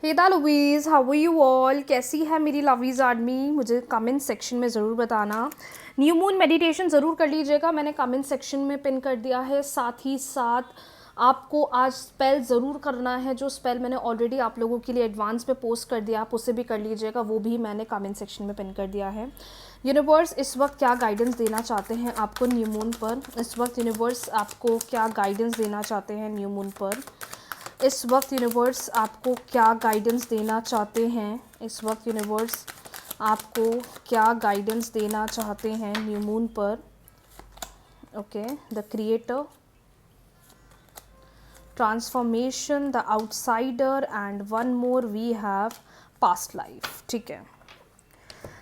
हेदा लुवीज़, how are you all? कैसी है मेरी लवीज़ आर्मी? मुझे कमेंट सेक्शन में ज़रूर बताना। न्यू मून मेडिटेशन ज़रूर कर लीजिएगा, मैंने कमेंट सेक्शन में पिन कर दिया है। साथ ही साथ आपको आज स्पेल ज़रूर करना है, जो स्पेल मैंने ऑलरेडी आप लोगों के लिए एडवांस में पोस्ट कर दिया, आप उससे भी कर लीजिएगा, वो भी मैंने कमेंट सेक्शन में पिन कर दिया है। यूनिवर्स इस वक्त क्या गाइडेंस देना चाहते हैं आपको न्यू मून पर? इस वक्त यूनिवर्स आपको क्या गाइडेंस देना चाहते हैं न्यू मून पर? इस वक्त यूनिवर्स आपको क्या गाइडेंस देना चाहते हैं? इस वक्त यूनिवर्स आपको क्या गाइडेंस देना चाहते हैं न्यू मून पर? Okay, the creator, transformation, the outsider and one more we have past life. ठीक है,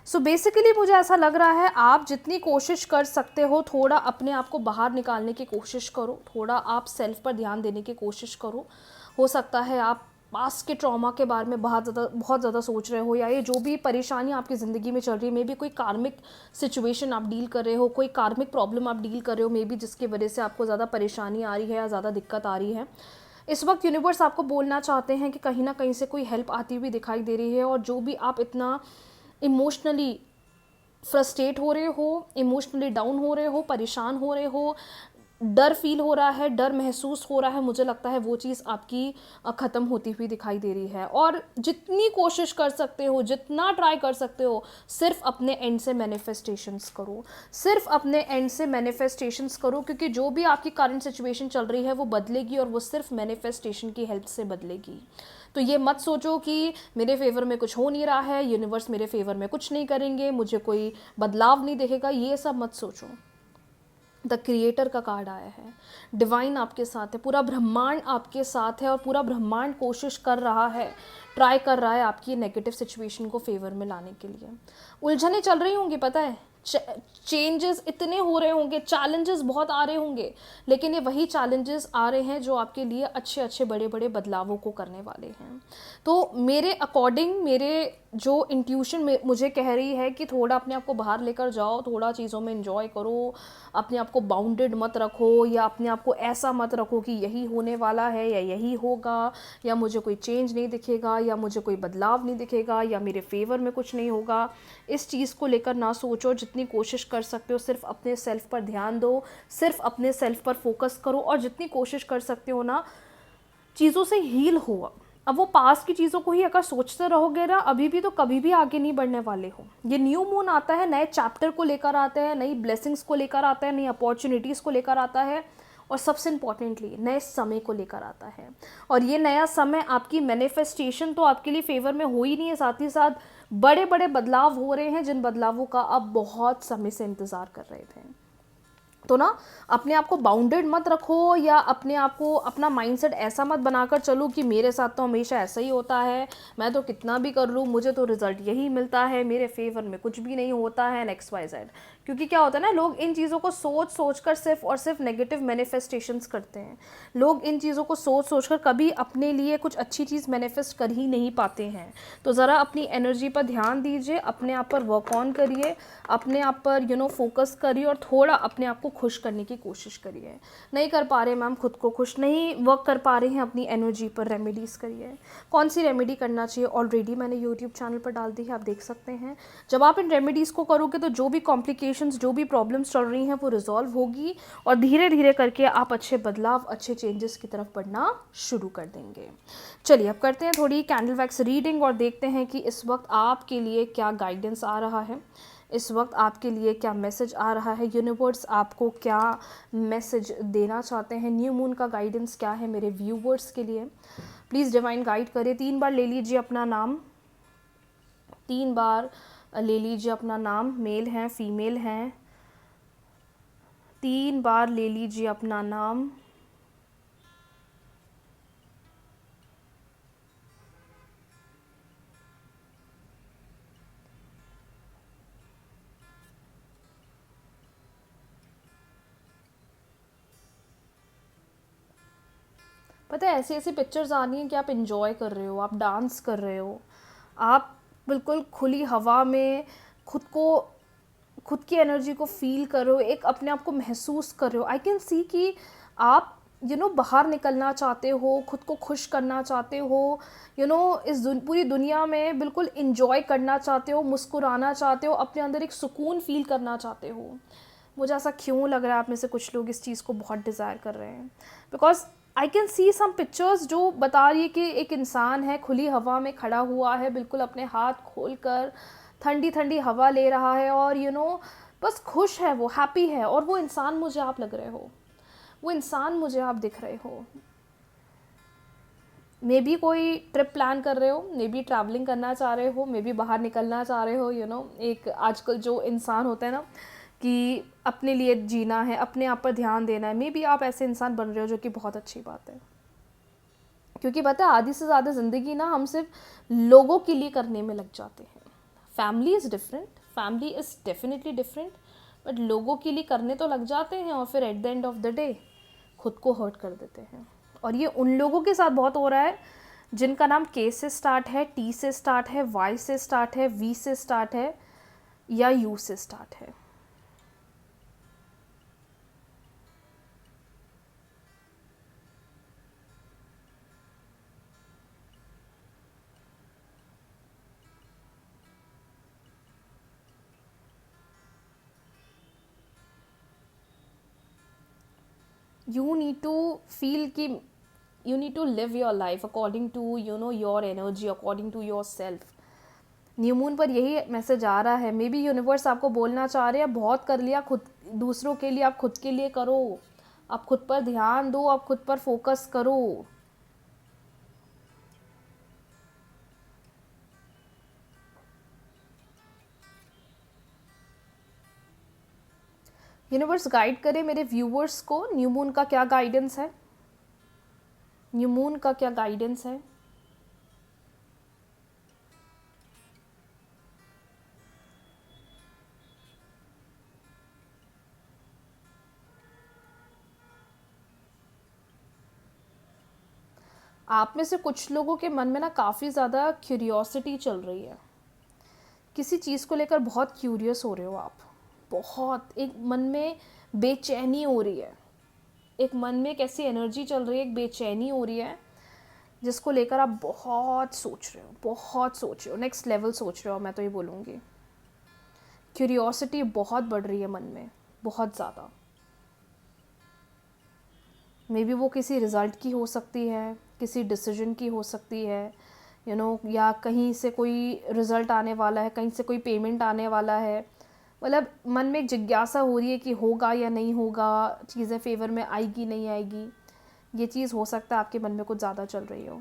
सो बेसिकली मुझे ऐसा लग रहा है आप जितनी कोशिश कर सकते हो थोड़ा अपने आप को बाहर निकालने की कोशिश करो, थोड़ा आप सेल्फ पर ध्यान देने की कोशिश करो। हो सकता है आप पास्ट के ट्रॉमा के बारे में बहुत ज़्यादा सोच रहे हो, या ये जो भी परेशानी आपकी ज़िंदगी में चल रही है, मे बी कोई कार्मिक सिचुएशन आप डील कर रहे हो, कोई कार्मिक प्रॉब्लम आप डील कर रहे हो, मे बी जिसकी वजह से आपको ज़्यादा परेशानी आ रही है या ज़्यादा दिक्कत आ रही है। इस वक्त यूनिवर्स आपको बोलना चाहते हैं कि कहीं ना कहीं से कोई हेल्प आती हुई दिखाई दे रही है, और जो भी आप इतना इमोशनली फ्रस्ट्रेट हो रहे हो, इमोशनली डाउन हो रहे हो, परेशान हो रहे हो, डर फील हो रहा है, डर महसूस हो रहा है, मुझे लगता है वो चीज़ आपकी ख़त्म होती हुई दिखाई दे रही है। और जितनी कोशिश कर सकते हो, जितना ट्राई कर सकते हो, सिर्फ अपने एंड से मैनिफेस्टेशंस करो, सिर्फ अपने एंड से मैनिफेस्टेशंस करो, क्योंकि जो भी आपकी करंट सिचुएशन चल रही है वो बदलेगी, और वो सिर्फ मैनिफेस्टेशन की हेल्प से बदलेगी। तो ये मत सोचो कि मेरे फेवर में कुछ हो नहीं रहा है, यूनिवर्स मेरे फेवर में कुछ नहीं करेंगे, मुझे कोई बदलाव नहीं दिखेगा, ये सब मत सोचो। द क्रिएटर का कार्ड आया है, डिवाइन आपके साथ है, पूरा ब्रह्मांड आपके साथ है, और पूरा ब्रह्मांड कोशिश कर रहा है, ट्राई कर रहा है आपकी नेगेटिव सिचुएशन को फेवर में लाने के लिए। उलझने चल रही होंगी, पता है, चेंजेस इतने हो रहे होंगे, चैलेंजेस बहुत आ रहे होंगे, लेकिन ये वही चैलेंजेस आ रहे हैं जो आपके लिए अच्छे अच्छे बड़े बड़े बदलावों को करने वाले हैं। तो मेरे अकॉर्डिंग, मेरे जो इंट्यूशन मुझे कह रही है कि थोड़ा अपने आप को बाहर लेकर जाओ, थोड़ा चीज़ों में इंजॉय करो, अपने आप को बाउंडेड मत रखो, या अपने आप को ऐसा मत रखो कि यही होने वाला है या यही होगा, या मुझे कोई चेंज नहीं दिखेगा, या मुझे कोई बदलाव नहीं दिखेगा, या मेरे फेवर में कुछ नहीं होगा। इस चीज़ को लेकर ना सोचो, जितनी कोशिश कर सकते हो सिर्फ अपने सेल्फ पर ध्यान दो, सिर्फ अपने सेल्फ पर फोकस करो, और जितनी कोशिश कर सकते हो ना चीज़ों से हील हो। अब वो पास की चीज़ों को ही अगर सोचते रहोगे ना अभी भी, तो कभी भी आगे नहीं बढ़ने वाले हो। ये न्यू मून आता है, नए चैप्टर को लेकर आता है, नई ब्लेसिंग्स को लेकर आता है, नई अपॉर्चुनिटीज़ को लेकर आता है, और सबसे इम्पॉर्टेंटली नए समय को लेकर आता है। और ये नया समय आपकी मैनिफेस्टेशन तो आपके लिए फेवर में हो ही नहीं है, साथ ही साथ बड़े बड़े बदलाव हो रहे हैं, जिन बदलावों का आप बहुत समय से इंतज़ार कर रहे थे। तो ना अपने आप को बाउंडेड मत रखो, या अपने आप को अपना माइंडसेट ऐसा मत बनाकर चलो कि मेरे साथ तो हमेशा ऐसा ही होता है, मैं तो कितना भी कर लूँ मुझे तो रिजल्ट यही मिलता है, मेरे फेवर में कुछ भी नहीं होता है, नेक्स्ट वाई जेड। क्योंकि क्या होता है ना, लोग इन चीज़ों को सोच सोच कर सिर्फ और सिर्फ नेगेटिव मैनिफेस्टेशंस करते हैं। लोग इन चीज़ों को सोच सोच कर कभी अपने लिए कुछ अच्छी चीज़ मैनिफेस्ट कर ही नहीं पाते हैं। तो ज़रा अपनी एनर्जी पर ध्यान दीजिए, अपने आप पर वर्क ऑन करिए, अपने आप पर फोकस करिए, और थोड़ा अपने आप को खुश करने की कोशिश करिए। नहीं कर पा रहे मैम खुद को खुश, नहीं वर्क कर पा रहे हैं अपनी एनर्जी पर, रेमेडीज़ करिए। कौन सी रेमेडी करना चाहिए ऑलरेडी मैंने यूट्यूब चैनल पर डाल दी है, आप देख सकते हैं। जब आप इन रेमेडीज़ को करोगे तो जो भी कॉम्प्लिकेशंस, जो भी प्रॉब्लम्स चल रही हैं वो रिजॉल्व होगी, और धीरे धीरे करके आप अच्छे बदलाव, अच्छे चेंजेस की तरफ बढ़ना शुरू कर देंगे। चलिए अब करते हैं थोड़ी कैंडल वैक्स रीडिंग, और देखते हैं कि इस वक्त आपके लिए क्या गाइडेंस आ रहा है, इस वक्त आपके लिए क्या मैसेज आ रहा है, यूनिवर्स आपको क्या मैसेज देना चाहते हैं, न्यू मून का गाइडेंस क्या है मेरे व्यूवर्स के लिए। प्लीज़ डिवाइन गाइड करें। 3 बार ले लीजिए अपना नाम, 3 बार ले लीजिए अपना नाम, मेल हैं फीमेल हैं, 3 बार ले लीजिए अपना नाम। पता है ऐसी ऐसी पिक्चर्स आ रही हैं कि आप इंजॉय कर रहे हो, आप डांस कर रहे हो, आप बिल्कुल खुली हवा में खुद को, खुद की एनर्जी को फील कर रहे हो, एक अपने आप को महसूस कर रहे हो। आई कैन सी कि आप बाहर निकलना चाहते हो, खुद को खुश करना चाहते हो, इस पूरी दुनिया में बिल्कुल इंजॉय करना चाहते हो, मुस्कुराना चाहते हो, अपने अंदर एक सुकून फील करना चाहते हो। मुझे ऐसा क्यों लग रहा है आप में से कुछ लोग इस चीज़ को बहुत डिज़ायर कर रहे हैं, because I can see some pictures जो बता रही है कि एक इंसान है, खुली हवा में खड़ा हुआ है, बिल्कुल अपने हाथ खोल कर ठंडी ठंडी हवा ले रहा है, और बस खुश है, वो हैप्पी है, और वो इंसान मुझे आप लग रहे हो, वो इंसान मुझे आप दिख रहे हो। मे बी कोई ट्रिप प्लान कर रहे हो, मे बी ट्रैवलिंग करना चाह रहे हो, मे बी बाहर निकलना चाह रहे हो, एक आजकल जो इंसान होता है ना कि अपने लिए जीना है, अपने आप पर ध्यान देना है, मे बी आप ऐसे इंसान बन रहे हो, जो कि बहुत अच्छी बात है। क्योंकि पता है आधी से ज़्यादा ज़िंदगी ना हम सिर्फ लोगों के लिए करने में लग जाते हैं। Family is different, family is definitely different, but लोगों के लिए करने तो लग जाते हैं, और फिर at the end of the day खुद को हर्ट कर देते हैं। और ये उन लोगों के साथ बहुत हो रहा है जिनका नाम के से स्टार्ट है, टी से स्टार्ट है, वाई से स्टार्ट है, वी से स्टार्ट है, या यू से स्टार्ट है। You need to feel कि you need to live your life according to your energy, according to yourself। New moon पर यही मैसेज आ रहा है। मे बी यूनिवर्स आपको बोलना चाह रहे हैं बहुत कर लिया खुद दूसरों के लिए, आप खुद के लिए करो, आप खुद पर ध्यान दो, आप खुद पर फोकस करो। यूनिवर्स गाइड करे मेरे व्यूवर्स को, न्यू मून का क्या गाइडेंस है, न्यू मून का क्या गाइडेंस है। आप में से कुछ लोगों के मन में ना काफ़ी ज़्यादा क्यूरियोसिटी चल रही है, किसी चीज़ को लेकर बहुत क्यूरियस हो रहे हो आप, बहुत एक मन में बेचैनी हो रही है, एक मन में एक ऐसी एनर्जी चल रही है, एक बेचैनी हो रही है जिसको लेकर आप बहुत सोच रहे हो, बहुत सोच रहे हो, नेक्स्ट लेवल सोच रहे हो। मैं तो ये बोलूँगी क्यूरियोसिटी बहुत बढ़ रही है मन में, बहुत ज़्यादा। मे बी वो किसी रिज़ल्ट की हो सकती है, किसी डिसीजन की हो सकती है, या कहीं से कोई रिज़ल्ट आने वाला है, कहीं से कोई पेमेंट आने वाला है, मतलब मन में एक जिज्ञासा हो रही है कि होगा या नहीं होगा, चीज़ें फेवर में आएगी नहीं आएगी। ये चीज़ हो सकता है आपके मन में कुछ ज़्यादा चल रही हो।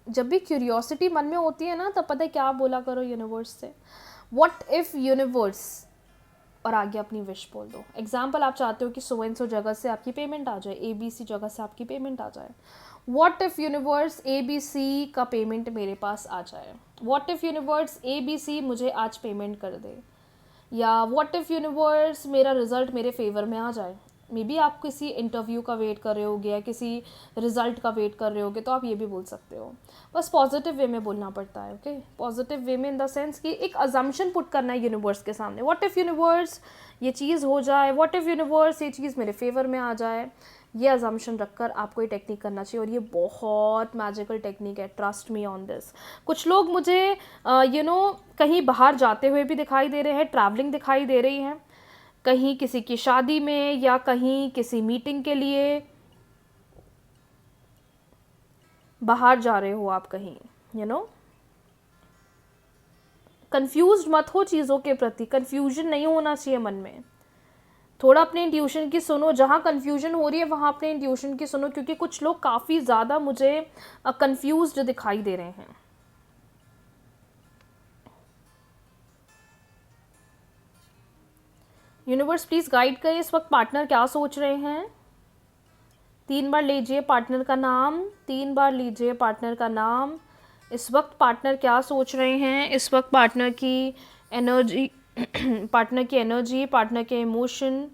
जब भी क्यूरियोसिटी मन में होती है ना, तब पता है क्या बोला करो यूनिवर्स से, व्हाट इफ़ यूनिवर्स, और आगे अपनी विश बोल दो। एग्जाम्पल, आप चाहते हो कि सो एंड सो जगह से आपकी पेमेंट आ जाए, ABC जगह से आपकी पेमेंट आ जाए। व्हाट इफ़ यूनिवर्स ABC का पेमेंट मेरे पास आ जाए, व्हाट इफ़ यूनिवर्स ABC मुझे आज पेमेंट कर दे, या व्हाट इफ़ यूनिवर्स मेरा रिज़ल्ट मेरे फेवर में आ जाए। मे बी आप किसी इंटरव्यू का वेट कर रहे होगे या किसी रिज़ल्ट का वेट कर रहे होगे, तो आप ये भी बोल सकते हो। बस पॉजिटिव वे में बोलना पड़ता है, ओके, पॉजिटिव वे में इन द सेंस कि एक अजम्पशन पुट करना है यूनिवर्स के सामने। व्हाट इफ़ यूनिवर्स ये चीज़ हो जाए, व्हाट इफ़ यूनिवर्स ये चीज़ मेरे फेवर में आ जाए, ये अजम्पशन रखकर आपको ये टेक्निक करना चाहिए। और ये बहुत मैजिकल टेक्निक है, ट्रस्ट मी ऑन दिस। कुछ लोग मुझे कहीं बाहर जाते हुए भी दिखाई दे रहे हैं, ट्रैवलिंग दिखाई दे रही है, कहीं किसी की शादी में या कहीं किसी मीटिंग के लिए बाहर जा रहे हो आप कहीं, कंफ्यूज्ड मत हो चीज़ों के प्रति, कंफ्यूजन नहीं होना चाहिए मन में। थोड़ा अपने इंट्यूशन की सुनो, जहाँ कन्फ्यूजन हो रही है वहाँ अपने इंट्यूशन की सुनो, क्योंकि कुछ लोग काफ़ी ज़्यादा मुझे कंफ्यूज्ड दिखाई दे रहे हैं। यूनिवर्स प्लीज़ गाइड करें, इस वक्त पार्टनर क्या सोच रहे हैं। 3 बार लीजिए पार्टनर का नाम, 3 बार लीजिए पार्टनर का नाम। इस वक्त पार्टनर क्या सोच रहे हैं, इस वक्त पार्टनर की एनर्जी पार्टनर की एनर्जी, पार्टनर के इमोशन।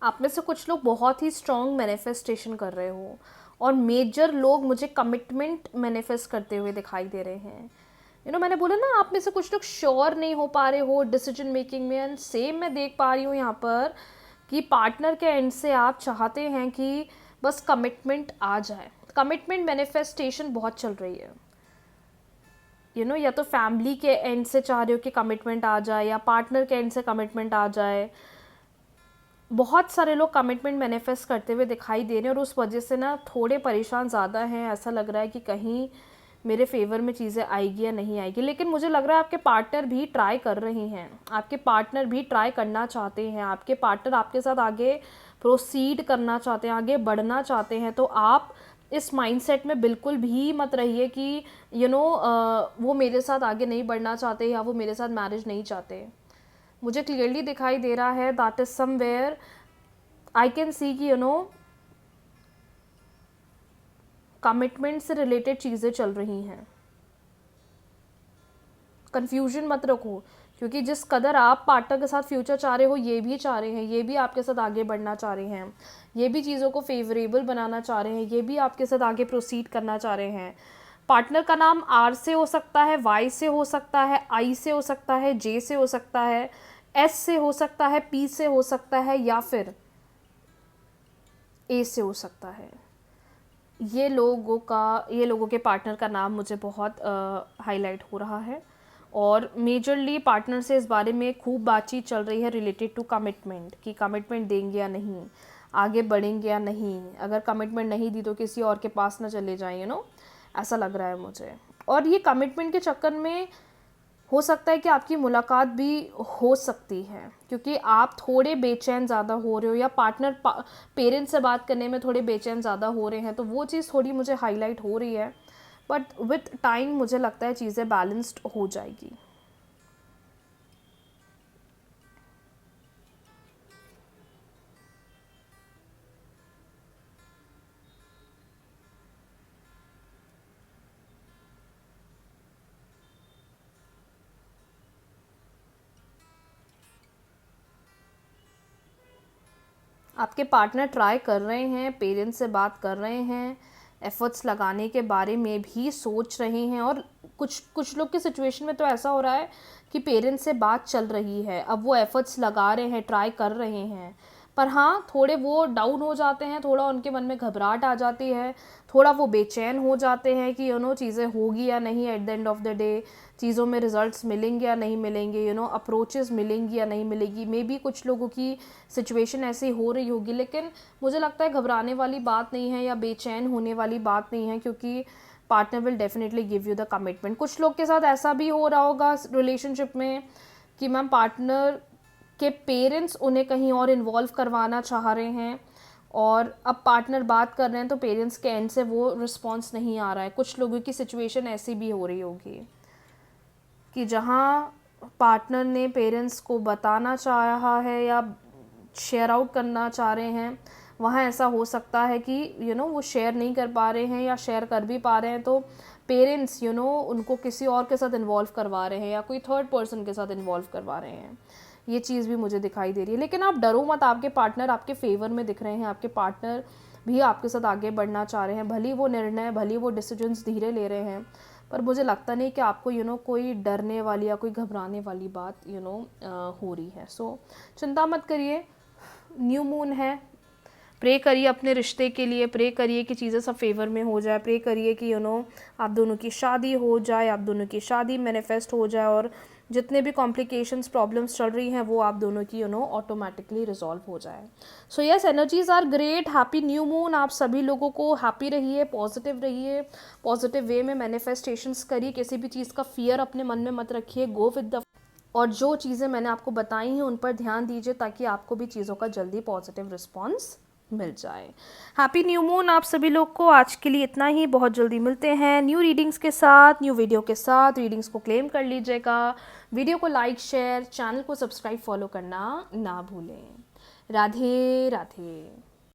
आप में से कुछ लोग बहुत ही स्ट्रॉन्ग मैनिफेस्टेशन कर रहे हो और मेजर लोग मुझे कमिटमेंट मैनिफेस्ट करते हुए दिखाई दे रहे हैं। मैंने बोला ना, आप में से कुछ लोग श्योर नहीं हो पा रहे हो डिसीजन मेकिंग में, एंड सेम मैं देख पा रही हूँ यहाँ पर कि पार्टनर के एंड से आप चाहते हैं कि बस कमिटमेंट आ जाए। कमिटमेंट मैनिफेस्टेशन बहुत चल रही है। या तो फैमिली के एंड से चाह रहे हो कि कमिटमेंट आ जाए, या पार्टनर के एंड से कमिटमेंट आ जाए। बहुत सारे लोग कमिटमेंट मैनिफेस्ट करते हुए दिखाई दे रहे हैं और उस वजह से ना थोड़े परेशान ज़्यादा हैं। ऐसा लग रहा है कि कहीं मेरे फेवर में चीज़ें आएगी या नहीं आएगी। लेकिन मुझे लग रहा है आपके पार्टनर भी ट्राई कर रहे हैं, आपके पार्टनर भी ट्राई करना चाहते हैं, आपके पार्टनर आपके साथ आगे प्रोसीड करना चाहते हैं, आगे बढ़ना चाहते हैं। तो आप इस माइंडसेट में बिल्कुल भी मत रहिए कि वो मेरे साथ आगे नहीं बढ़ना चाहते या वो मेरे साथ मैरिज नहीं चाहते। मुझे क्लियरली दिखाई दे रहा है that is somewhere I can सी कि कमिटमेंट से रिलेटेड चीज़ें चल रही हैं। कंफ्यूजन मत रखो, क्योंकि जिस कदर आप पार्टनर के साथ फ्यूचर चाह रहे हो, ये भी चाह रहे हैं, ये भी आपके साथ आगे बढ़ना चाह रहे हैं, ये भी चीज़ों को फेवरेबल बनाना चाह रहे हैं, ये भी आपके साथ आगे प्रोसीड करना चाह रहे हैं। पार्टनर का नाम आर से हो सकता है, वाई से हो सकता है, आई से हो सकता है, जे से हो सकता है, एस से हो सकता है, पी से हो सकता है, या फिर ए से हो सकता है। ये लोगों के पार्टनर का नाम मुझे बहुत हाईलाइट हो रहा है और मेजरली पार्टनर से इस बारे में खूब बातचीत चल रही है रिलेटेड टू कमिटमेंट, कि कमिटमेंट देंगे या नहीं, आगे बढ़ेंगे या नहीं, अगर कमिटमेंट नहीं दी तो किसी और के पास ना चले जाएं, ऐसा लग रहा है मुझे। और ये कमिटमेंट के चक्कर में हो सकता है कि आपकी मुलाकात भी हो सकती है, क्योंकि आप थोड़े बेचैन ज़्यादा हो रहे हो या पार्टनर पेरेंट्स से बात करने में थोड़े बेचैन ज़्यादा हो रहे हैं, तो वो चीज़ थोड़ी मुझे हाईलाइट हो रही है। बट विथ टाइम मुझे लगता है चीज़ें बैलेंस्ड हो जाएगी। आपके पार्टनर ट्राई कर रहे हैं, पेरेंट्स से बात कर रहे हैं, एफर्ट्स लगाने के बारे में भी सोच रहे हैं। और कुछ लोग की सिचुएशन में तो ऐसा हो रहा है कि पेरेंट्स से बात चल रही है, अब वो एफर्ट्स लगा रहे हैं, ट्राई कर रहे हैं, पर हाँ थोड़े वो डाउन हो जाते हैं, थोड़ा उनके मन में घबराहट आ जाती है, थोड़ा वो बेचैन हो जाते हैं कि चीज़ें होगी या नहीं, at the end of the day चीज़ों में रिजल्ट्स मिलेंगे या नहीं मिलेंगे, अप्रोचेस मिलेंगी या नहीं मिलेगी। मे बी कुछ लोगों की सिचुएशन ऐसी हो रही होगी, लेकिन मुझे लगता है घबराने वाली बात नहीं है या बेचैन होने वाली बात नहीं है, क्योंकि partner will definitely give you the commitment. कुछ लोग के साथ ऐसा भी हो रहा होगा रिलेशनशिप में कि मैम पार्टनर के पेरेंट्स उन्हें कहीं और इन्वॉल्व करवाना चाह रहे हैं और अब पार्टनर बात कर रहे हैं तो पेरेंट्स के एंड से वो रिस्पॉन्स नहीं आ रहा है। कुछ लोगों की सिचुएशन ऐसी भी हो रही होगी कि जहाँ पार्टनर ने पेरेंट्स को बताना चाहा है या शेयर आउट करना चाह रहे हैं, वहाँ ऐसा हो सकता है कि वो शेयर नहीं कर पा रहे हैं, या शेयर कर भी पा रहे हैं तो पेरेंट्स उनको किसी और के साथ इन्वॉल्व करवा रहे हैं या कोई थर्ड पर्सन के साथ इन्वॉल्व करवा रहे हैं। ये चीज़ भी मुझे दिखाई दे रही है। लेकिन आप डरो मत, आपके पार्टनर आपके फेवर में दिख रहे हैं, आपके पार्टनर भी आपके साथ आगे बढ़ना चाह रहे हैं। भले वो निर्णय, भले वो डिसीजंस धीरे ले रहे हैं, पर मुझे लगता नहीं कि आपको कोई डरने वाली या कोई घबराने वाली बात हो रही है। सो चिंता मत करिए, न्यू मून है, प्रे करिए अपने रिश्ते के लिए, प्रे करिए कि चीज़ें सब फेवर में हो जाए, प्रे करिए कि आप दोनों की शादी हो जाए, आप दोनों की शादी मैनिफेस्ट हो जाए और जितने भी कॉम्प्लिकेशंस प्रॉब्लम्स चल रही हैं वो आप दोनों की ऑटोमेटिकली रिजॉल्व हो जाए। So yes, energies are great. Happy new moon. आप सभी लोगों को हैप्पी रहिए, पॉजिटिव वे में मैनिफेस्टेशंस करिए, किसी भी चीज़ का फियर अपने मन में मत रखिए, गो विद द, और जो चीज़ें मैंने आपको बताई हैं उन पर ध्यान दीजिए ताकि आपको भी चीज़ों का जल्दी पॉजिटिव रिस्पॉन्स मिल जाए। हैप्पी न्यू मून आप सभी लोग को। आज के लिए इतना ही, बहुत जल्दी मिलते हैं न्यू रीडिंग्स के साथ, न्यू वीडियो के साथ। रीडिंग्स को क्लेम कर लीजिएगा, वीडियो को लाइक, शेयर, चैनल को सब्सक्राइब, फॉलो करना ना भूलें। राधे राधे।